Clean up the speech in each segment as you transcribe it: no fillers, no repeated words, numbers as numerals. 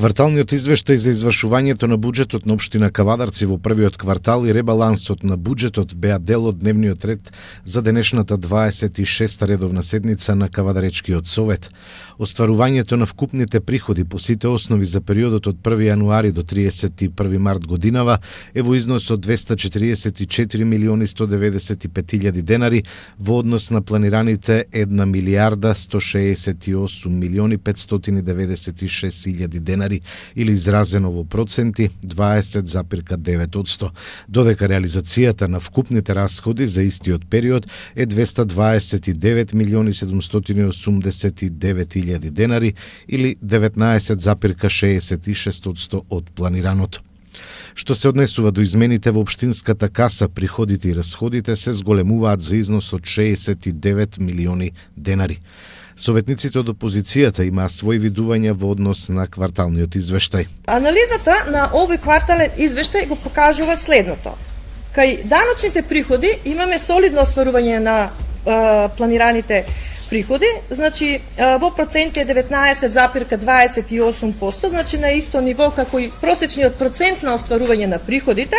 Кварталниот извештај за извршувањето на буџетот на општина Кавадарци во првиот квартал и ребалансот на буџетот беа дел од дневниот ред за денешната 26-та редовна седница на Кавадаречкиот совет. Остварувањето на вкупните приходи по сите основи за периодот од 1 јануари до 31 март годинава е во износ од 244.195.000 денари во однос на планираните 1.168.596.000 денари или изразено во проценти 20,9%, додека реализацијата на вкупните расходи за истиот период е 229.789.000 денари или 19,66% од планираното. Што се однесува до измените во општинската каса, приходите и расходите се зголемуваат за износ од 69 милиони денари. Советниците од опозицијата имаа своји видувања во однос на кварталниот извештај. Анализата на овој квартален извештај го покажува следното. Кај даночните приходи имаме солидно остварување на планираните приходи, значи во проценти е 19,28%, значи на исто ниво како и просечниот процент на остварување на приходите,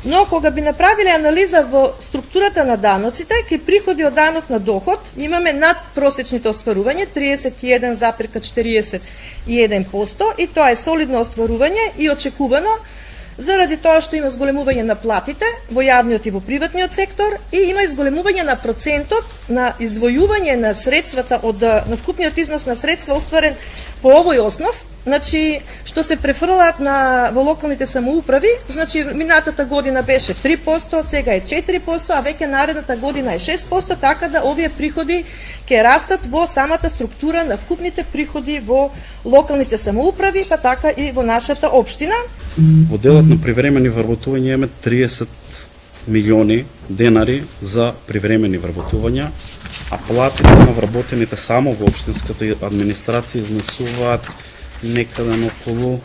но кога би направиле анализа во структурата на даноците, кај приходи од данок на доход имаме над просечните остварување 31,41% и тоа е солидно остварување и очекувано заради тоа што има зголемување на платите во јавниот и во приватниот сектор и има изголемување на процентот на издвојување на средствата од на вкупниот износ на средства остварен по овој основ, значи што се префрлаат во локалните самоуправи, значи минатата година беше 3%, сега е 4%, а веќе наредната година е 6%, така да овие приходи ќе растат во самата структура на вкупните приходи во локалните самоуправи, па така и во нашата општина. Во делот на привремени вработувања имаме 30 милиони денари за привремени вработувања, а платите на вработените само во општинската администрација изнесуваат некаде на околу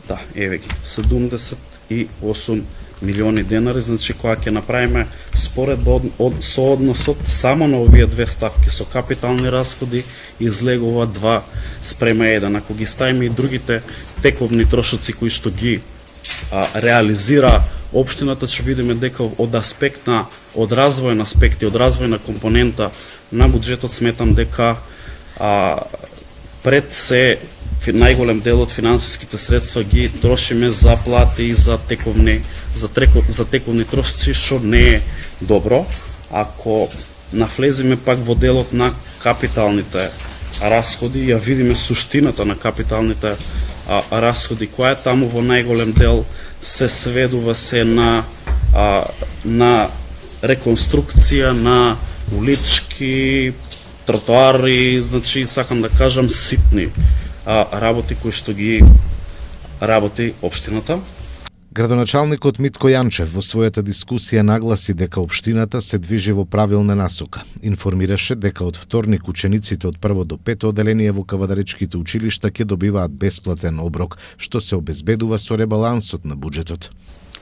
78 милиони денари, значи кога ќе направиме споредба од соодносот само на овие две ставки со капитални расходи излегува 2:1. Ако ги ставиме и другите тековни трошоци кои што ги реализира општината, ќе видиме дека од аспект на од развојен аспект и од развојна компонента на буџетот сметам дека пред се најголем дел од финансиските средства ги трошиме за плати и за тековни трошоци, што не е добро. Ако навлеземе пак во делот на капиталните расходи, ја видиме суштината на капиталните расходи, која е таму во најголем дел се сведува се на реконструкција на улички, тротоари, значи сакам да кажам ситни работи кои што ги работи општината. Градоначалникот Митко Јанчев во својата дискусија нагласи дека општината се движи во правилна насока. Информираше дека од вторник учениците од 1 до 5 оделение во Кавадаречките училишта ќе добиваат бесплатен оброк, што се обезбедува со ребалансот на буџетот.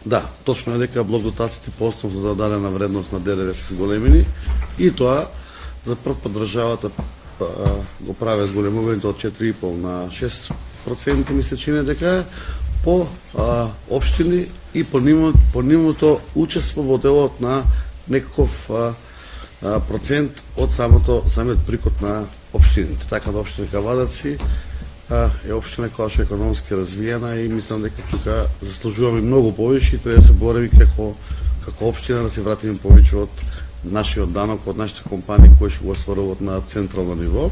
Да, точно е дека блок дотациите по основ за дадена вредност на ДДВ се зголемени и тоа за прв пат државата го прави зголемувањето од 4,5 на 6%, ми се чини дека по општини и по нивното учество во делот на некаков процент од самиот приход на општините. Така да општина Кавадарци е општина која што е економски развиена и мислам дека тука заслужуваме многу повеќе и треба да се бориме како општина да се вратиме повеќе од нашиот данок, од нашите компании кои што го остваруваат на централно ниво.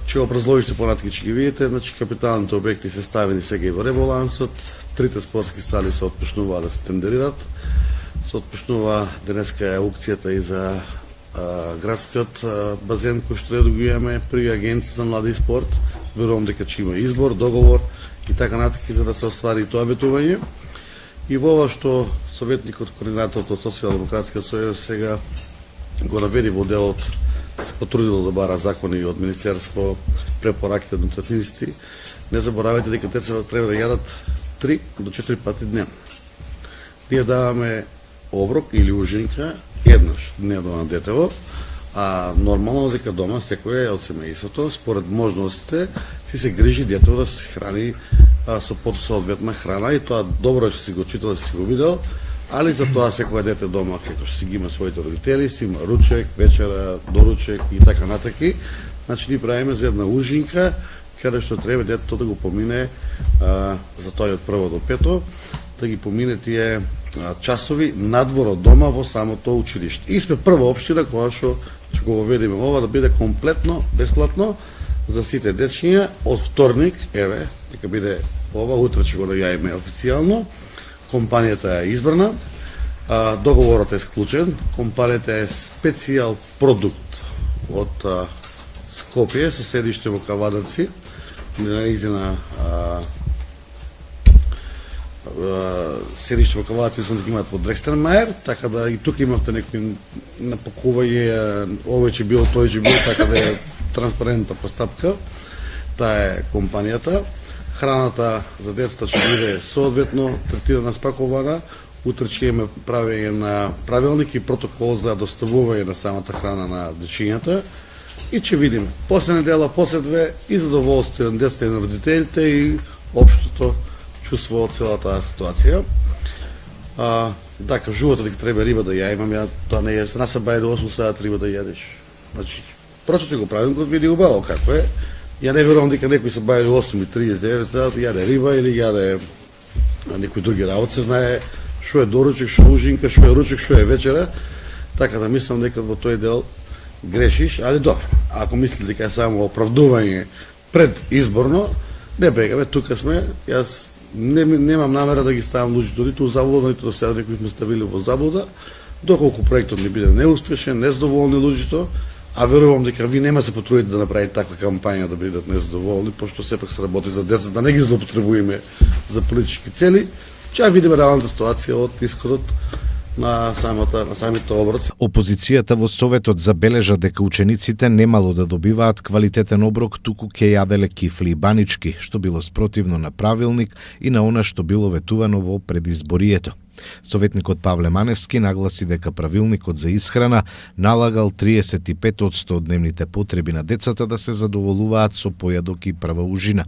Че образложите понатака ќе ги видите, значи капиталните објекти се ставени сега и во ребалансот, трите спортски сали се отпочнуваат да се тендерират, се отпочнува денеска е аукцијата и за градскиот базен кој што треба да го имаме при Агенција за млади и спорт. Верувам дека ќе има избор, договор и така натака за да се оствари и тоа ветување. И во ова што советникот, координаторот од Социјалдемократскиот сојуз сега го наведи во делот, се потрудило да бара закони од Министерство, препораки од нотатници, не заборавајте дека децата треба да јадат 3 до 4 пати дневно. Ние даваме оброк или ужинка еднаш дневно на детево, А нормално дека дома секој од семејството според можностите си се грижи детето да се храни со соодветна храна и тоа добро што си го читал, да си го видел, али за тоа секој дете дома како што си ги има своите родители, си има ручек, вечера, доручек и така натаки. Значи ни правиме за една ужинка каде што треба детето да го помине за тој од прво до пето, да ги помине тие часови надвор од дома во самото училиште. И сме прва општина која што ќе го воведеме ова да биде комплетно бесплатно за сите дечиња од вторник, еве, дека биде ова, утре ќе го најавиме официјално. Компанијата е избрана, договорот е склучен, компанијата е специјал продукт од Скопје со седиште во Кавадарци, неизина седиште во Кавадарци, мислам дека имаат во Дрекстермајер, така да и тука имавте некои напакување, овој ќе бил, тој ќе бил, така да е транспарентна постапка. Таа е компанијата. Храната за децата ќе биде соодветно третирана, спакована. Утре ќе имаме правење на правилник и протокол за доставување на самата храна на дечињата. И ќе видиме после недела, после две и задоволство на децата и на родителите и општото чувство од целата таа ситуација. Да, кажувате дека треба риба да ја имам, тоа не е, нас се бајде 8 сата риба да јадеш. Значи, прочето го правим, кога види убаво како е. Ја не верувам дека некој се бајде 8:39 сата, јаде риба или јаде некои други работи, се знае што е доручек, што е ужинка, што е ручек, што е вечера, така да мислам дека во тој дел грешиш, али добро. Ако мислите дека е само оправдување пред изборно, не бегаме, тука сме, јас немам намера да ги ставам луѓето ниту во заблуда, ниту да сега некои сме ставили во заблуда, доколку проектот не биде неуспешен, незадоволни луѓето, а верувам дека ви нема се потрудите да направите таква кампања да бидат незадоволни, пошто сепак се работи за децата, да не ги злоупотребуваме за политички цели, ќе видиме реалната ситуација од исходот на самите оброци. Опозицијата во Советот забележа дека учениците немало да добиваат квалитетен оброк, туку ќе јаделе кифли и банички, што било спротивно на правилник и на она што било ветувано во предизборието. Советникот Павле Маневски нагласи дека правилникот за исхрана налагал 35% од дневните потреби на децата да се задоволуваат со појадок и прва ужина.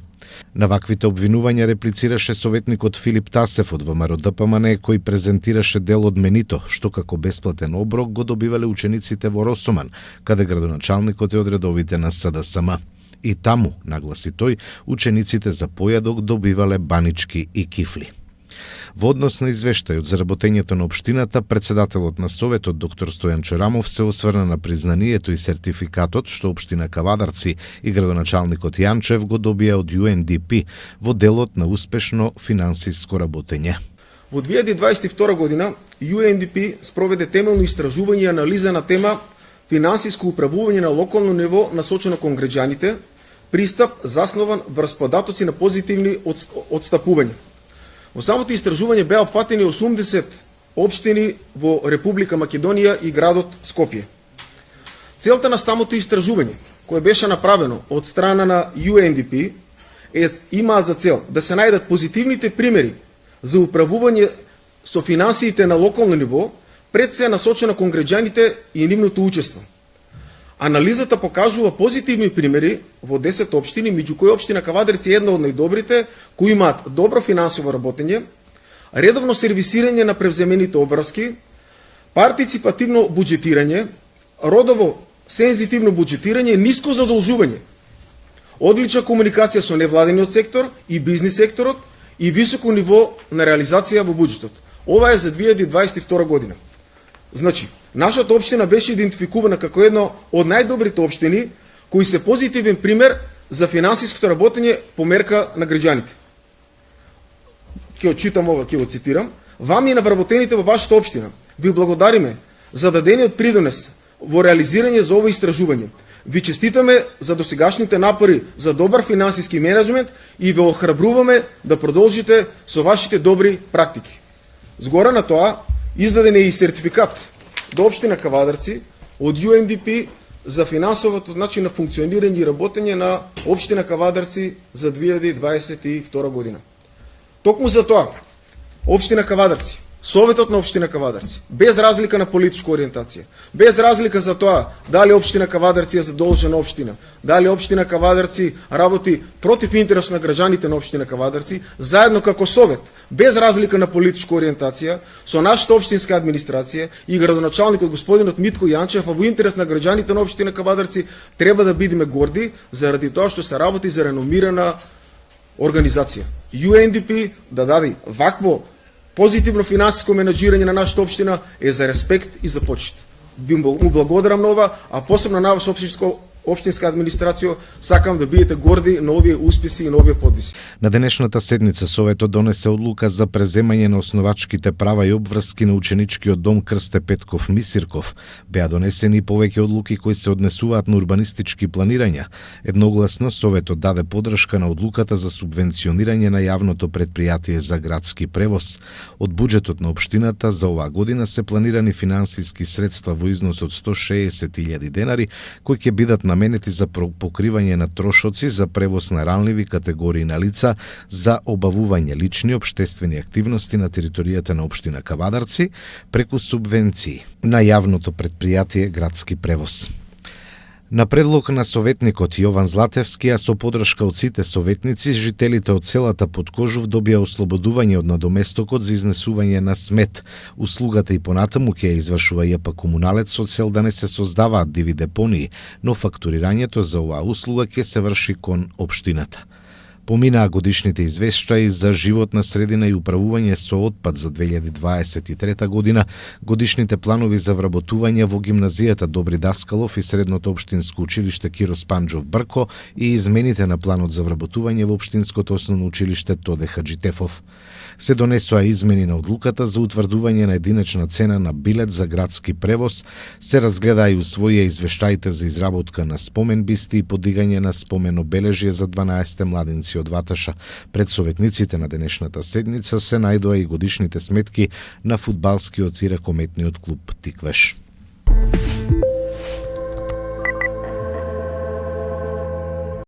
На ваквите обвинувања реплицираше советникот Филип Тасев од ВМРО ДПМН, кој презентираше дел од менито, што како бесплатен оброк го добивале учениците во Росоман, каде градоначалникот е од редовите на СДСМ. И таму, нагласи тој, учениците за појадок добивале банички и кифли. Во однос на извештајот за работењето на општината, председателот на Советот доктор Стојан Черамов се осврна на признанието и сертификатот што општина Кавадарци и градоначалникот Јанчев го добија од UNDP во делот на успешно финансиско работење. Во 2022 година UNDP спроведе темелно истражување и анализа на тема финансиско управување на локално ниво насочено кон граѓаните, пристап заснован врз податоци на позитивни одстапувања. Во самото истражување беа опфатени 80 општини во Република Македонија и градот Скопје. Целта на самото истражување, кое беше направено од страна на UNDP, имаат за цел да се најдат позитивните примери за управување со финансиите на локално ниво, пред се насочена кон граѓаните и нивното учество. Анализата покажува позитивни примери во 10 општини, меѓу кои општина Кавадарци е една од најдобрите, кои имаат добро финансово работење, редовно сервисирање на превземените обврски, партиципативно буџетирање, родово сензитивно буџетирање, ниско задолжување, одлична комуникација со невладениот сектор и бизнис секторот и високо ниво на реализација во буџетот. Ова е за 2022 година. Значи, нашата општина беше идентификувана како едно од најдобрите општини кои се позитивен пример за финансиското работење по мерка на граѓаните. Ќе отчитам ова, ќе го цитирам. Вам и на вработените во вашата општина ви благодариме за дадениот придонес во реализирање за ова истражување. Ви честитаме за досегашните напори за добар финансиски менеджмент и ве охрабруваме да продолжите со вашите добри практики. Згора на тоа, издаден е и сертификат до општина Кавадарци од UNDP за финансовото начин на функционирање и работење на општина Кавадарци за 2022 година. Токму за тоа, општина Кавадарци Советот на општина Кавадарци, без разлика на политичка ориентација, без разлика за тоа дали општина Кавадарци е задолжена општина, дали општина Кавадарци работи против интерес на граѓаните на општина Кавадарци, заедно како совет, без разлика на политичка ориентација, со нашата општинска администрација и градоначалникот господинот Митко Јанчев, во интерес на граѓаните на општина Кавадарци, треба да бидеме горди заради тоа што се работи за реномирана организација. UNDP да даде вакво позитивно финансиско менаџирање на нашата општина е за респект и за почит. Ви му благодарам на ова, а посебно на вас општинска администрација, сакам да бидете горди на овие успеси и на овие подвиси. На денешната седница Советот донесе одлука за преземање на основачките права и обврски на ученичкиот дом Крсте Петков Мисирков. Беа донесени повеќе одлуки кои се однесуваат на урбанистички планирања. Едногласно Советот даде подршка на одлуката за субвенционирање на јавното претпријатие за градски превоз. Од буџетот на општината за оваа година се планирани финансиски средства во износ од 160.000 денари кои ќе бидат наменети за покривање на трошоци за превоз на ранливи категории на лица за обавување лични општествени активности на територијата на општина Кавадарци преку субвенции на јавното претпријатие градски превоз. На предлог на советникот Јован Златевски, а со подршка од сите советници, жителите од селата Подкожув добија ослободување од надоместокот за изнесување на смет. Услугата и понатаму ќе ја извршува ЈП Комуналец со цел да не се создаваат диви депонии, но фактурирањето за оваа услуга ќе се врши кон општината. Поминаа годишните извештаи за животна средина и управување со отпад за 2023 година, годишните планови за вработување во гимназијата Добри Даскалов и средното општинско училиште Киро Спанџов Брко и измените на планот за вработување во општинското основно училиште Тоде Хаджитефов. Се донесоа измени на одлуката за утврдување на единечна цена на билет за градски превоз, се разгледаа и усвоија извештаите за изработка на споменбисти и подигање на спомен обележје за 12 младинци од Ваташа. Пред советниците на денешната седница се најдоа и годишните сметки на фудбалскиот и ракометниот клуб Тиквеш.